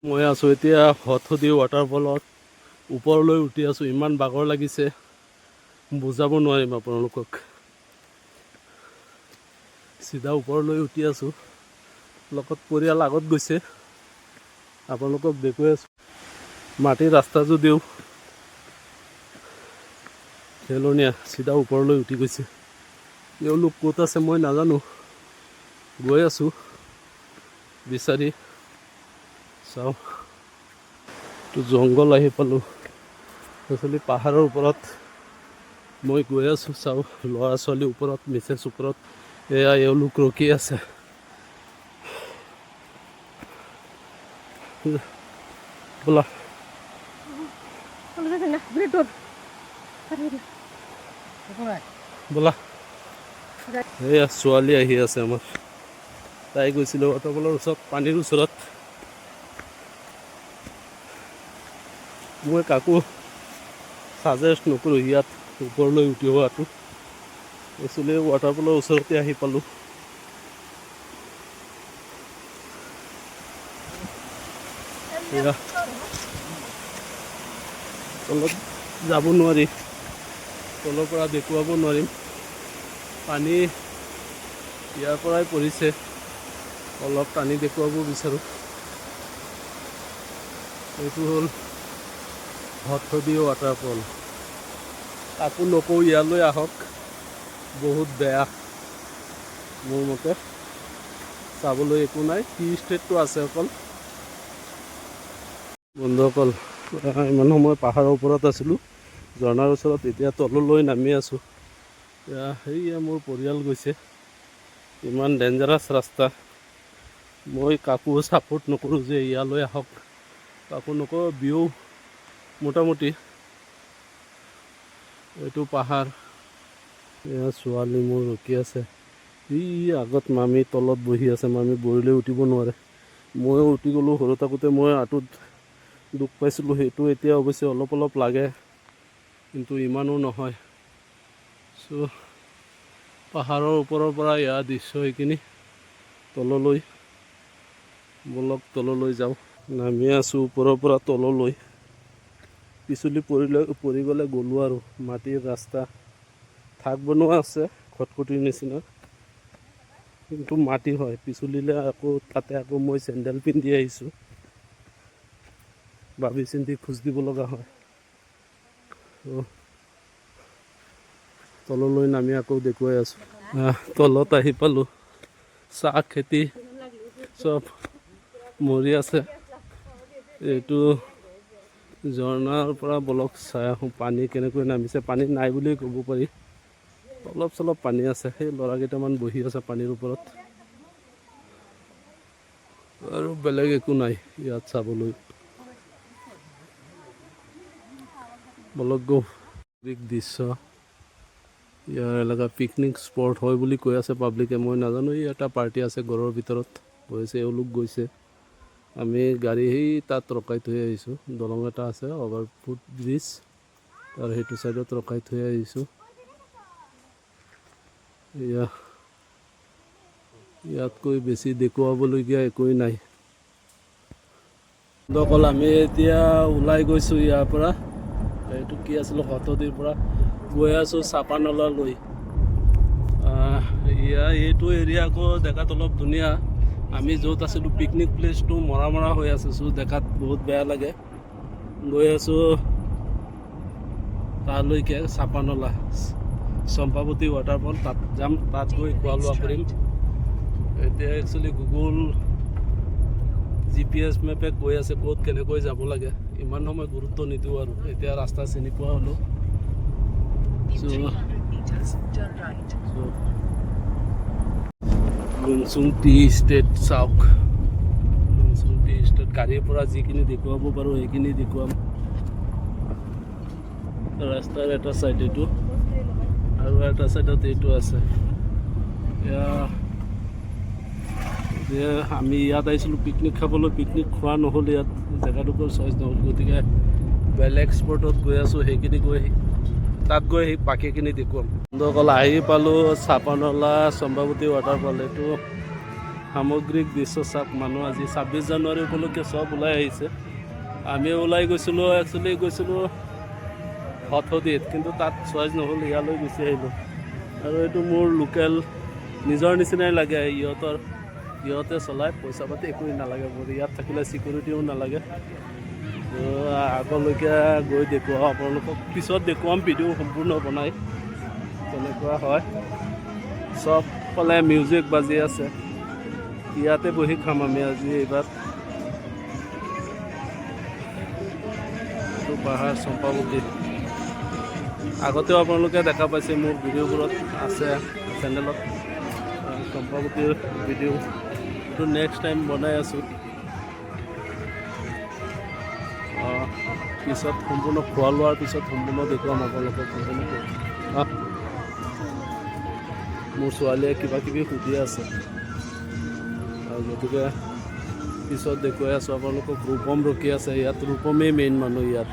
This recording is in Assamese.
মই আছোঁ এতিয়া হঠদি ৱাটাৰফলত ওপৰলৈ উঠি আছোঁ। ইমান বাগৰ লাগিছে বুজাব নোৱাৰিম আপোনালোকক। চিধা ওপৰলৈ উঠি আছোঁ, লগত পৰিয়াল আগত গৈছে, আপোনালোকক দেখুৱাই আছোঁ। মাটিৰ ৰাস্তা যদিও খেলনীয়া, চিধা ওপৰলৈ উঠি গৈছে। এওঁলোক ক'ত আছে মই নাজানো, গৈ আছোঁ বিচাৰি। চাওঁ, তো জংঘল আহি পালোঁ। একচুৱেলি পাহাৰৰ ওপৰত মই গৈ আছোঁ। চাওঁ, ল'ৰা ছোৱালীৰ ওপৰত, মিছেছ ওপৰত, এয়া এওঁলোক ৰখি আছে। ব'লা ব'লা। এয়া ছোৱালী আহি আছে আমাৰ। তাই গৈছিলোঁ ৱাটাৰফলৰ ওচৰত, পানীৰ ওচৰত। মই কাকো ছাজেষ্ট নকৰোঁ ইয়াত ওপৰলৈ উঠি অহাটো। একচুৱেলি ৱাটাৰফলৰ ওচৰতে আহি পালোঁ। এয়া তলত যাব নোৱাৰি, তলৰ পৰা দেখুৱাব নোৱাৰিম। পানী ইয়াৰ পৰাই পৰিছে, অলপ টানি দেখুৱাব বিচাৰোঁ। এইটো হ'ল হঠদি ৱাটাৰফল। কাকো নকওঁ ইয়ালৈ আহক, বহুত বেয়া মোৰ মতে। চাবলৈ একো নাই, টি ষ্টেটটো আছে অকল। বন্ধুসকল, ইমান সময় পাহাৰৰ ওপৰত আছিলোঁ, ঝৰ্ণাৰ ওচৰত। এতিয়া তললৈ নামি আছোঁ। সেয়া মোৰ পৰিয়াল গৈছে। ইমান ডেঞ্জাৰাছ ৰাস্তা। মই কাকো ছাপোৰ্ট নকৰোঁ যে ইয়ালৈ আহক, কাকো নকওঁ। ভিউ মোটামুটি, এইটো পাহাৰ। এয়া ছোৱালী মোৰ ৰখি আছে। ই আগত মামী তলত বহি আছে, মামী বহিলৈ উঠিব নোৱাৰে। ময়ো উঠি গ'লোঁ সৰু থাকোঁতে। মই আঁঠুত দুখ পাইছিলোঁ, সেইটো এতিয়া অৱশ্যে অলপ অলপ লাগে, কিন্তু ইমানো নহয়। চ' পাহাৰৰ ওপৰৰ পৰা ইয়াৰ দৃশ্য এইখিনি। তললৈ বলক, তললৈ যাওঁ। নামি আছোঁ ওপৰৰ পৰা তললৈ। পিছলি পৰি গ'লে গ'লোঁ আৰু। মাটিৰ ৰাস্তা, ঠাক বনোৱা আছে খটখটিৰ নিচিনা, কিন্তু মাটি হয়। পিছলিলে আকৌ তাতে আকৌ মই চেণ্ডেল পিন্ধি আহিছোঁ, ভাবি চিন্তি খোজ দিব লগা হয়। তললৈ নামি আকৌ দেখুৱাই আছোঁ। তলত আহি পালোঁ। চাহ খেতি চব মৰি আছে। এইটো ঝৰ্ণাৰ পৰা বলক চাই আহোঁ পানী কেনেকৈ নামিছে। পানী নাই বুলিয়ে ক'ব পাৰি, অলপ চলপ পানী আছে। সেই ল'ৰাকেইটামান বহি আছে পানীৰ ওপৰত, আৰু বেলেগ একো নাই ইয়াত চাবলৈ। বলক গৌ দৃশ্য। ইয়াৰ এলেকা পিকনিক স্পট হয় বুলি কৈ আছে পাব্লিকে, মই নাজানো। এই এটা পাৰ্টি আছে ঘৰৰ ভিতৰত গৈছে, এওঁলোক গৈছে। আমি গাড়ী সেই তাত ৰখাই থৈ আহিছোঁ। দলং এটা আছে, অভাৰফুট ব্ৰিজ, তাৰ সেইটো ছাইডত ৰখাই থৈ আহিছোঁ। ইয়াতকৈ বেছি দেখুৱাবলগীয়া একোৱেই নাই। অকল আমি এতিয়া ওলাই গৈছোঁ ইয়াৰ পৰা। এইটো কি আছিলোঁ, হঠদিৰ পৰা গৈ আছোঁ চাপানলালৈ। এইটো এৰিয়া আকৌ দেখাত অলপ ধুনীয়া। আমি য'ত আছিলোঁ পিকনিক প্লেচটো মৰা হৈ আছে, চ' দেখাত বহুত বেয়া লাগে। গৈ আছোঁ তালৈকে, চাপানলা চম্পাৱতী ৱাটাৰফল, তাত যাম। তাত গৈ খোৱা লোৱা কৰিম। এতিয়া একচুৱেলি গুগল GPS মেপে কৈ আছে ক'ত কেনেকৈ যাব লাগে। ইমান সময় গুৰুত্ব নিদিওঁ আৰু, এতিয়া ৰাস্তা চিনি পোৱা হ'লোঁ। লুংচুং টি ষ্টেট চাওক। লুংচুং টি ষ্টেট গাড়ীৰ পৰা যিখিনি দেখুৱাব পাৰোঁ সেইখিনি দেখুৱাম। ৰাস্তাৰ এটা চাইড এইটো, আৰু এটা চাইডত এইটো আছে। আমি ইয়াত আহিছিলোঁ পিকনিক খাবলৈ, পিকনিক খোৱা নহ'ল। ইয়াত জেগাডোখৰ চইচ নহ'ল, গতিকে বেলেগ স্পটত গৈ আছোঁ। সেইখিনি তাত গৈ সেই বাকীখিনি দেখুৱাম। বন্ধুসকল, আহি পালোঁ চাপানলা চম্পাৱতী ৱাটাৰফল। এইটো সামগ্ৰিক দৃশ্য চাওক মানুহ আজি 26 জানুৱাৰী উপলক্ষে চব ওলাই আহিছে আমি ওলাই গৈছিলোঁ একচুৱেলি গৈছিলোঁ হঠদিত কিন্তু তাত চইচ নহ'ল ইয়ালৈ গুচি আহিলোঁ আৰু এইটো মোৰ লোকেল নিজৰ নিচিনাই লাগে ইহঁতে চলায় পইচা পাতি একো নালাগে মোৰ ইয়াত থাকিলে ছিকিউৰিটিও নালাগে আগলৈকে গৈ দেখুৱাওঁ আপোনালোকক পিছত দেখুৱাম ভিডিঅ' সম্পূৰ্ণ বনাই তেনেকুৱা হয় চবফালে মিউজিক বাজি আছে ইয়াতে বহি খাম আমি আজি এইবাৰ এইটো পাহাৰ চম্পাৱতী আগতেও আপোনালোকে দেখা পাইছে মোৰ ভিডিঅ'বোৰত আছে চেনেলত চম্পাৱতীৰ ভিডিঅ' এইটো নেক্সট টাইম বনাই আছোঁ পিছত সম্পূৰ্ণ খোৱা লোৱাৰ পিছত সম্পূৰ্ণ দেখুৱাম আপোনালোকক সম্পূৰ্ণ মোৰ ছোৱালীয়ে কিবা কিবি সুধি আছে আৰু গতিকে পিছত দেখুৱাই আছোঁ আপোনালোকক ৰূপম ৰখি আছে ইয়াত ৰূপমেই মেইন মানুহ ইয়াত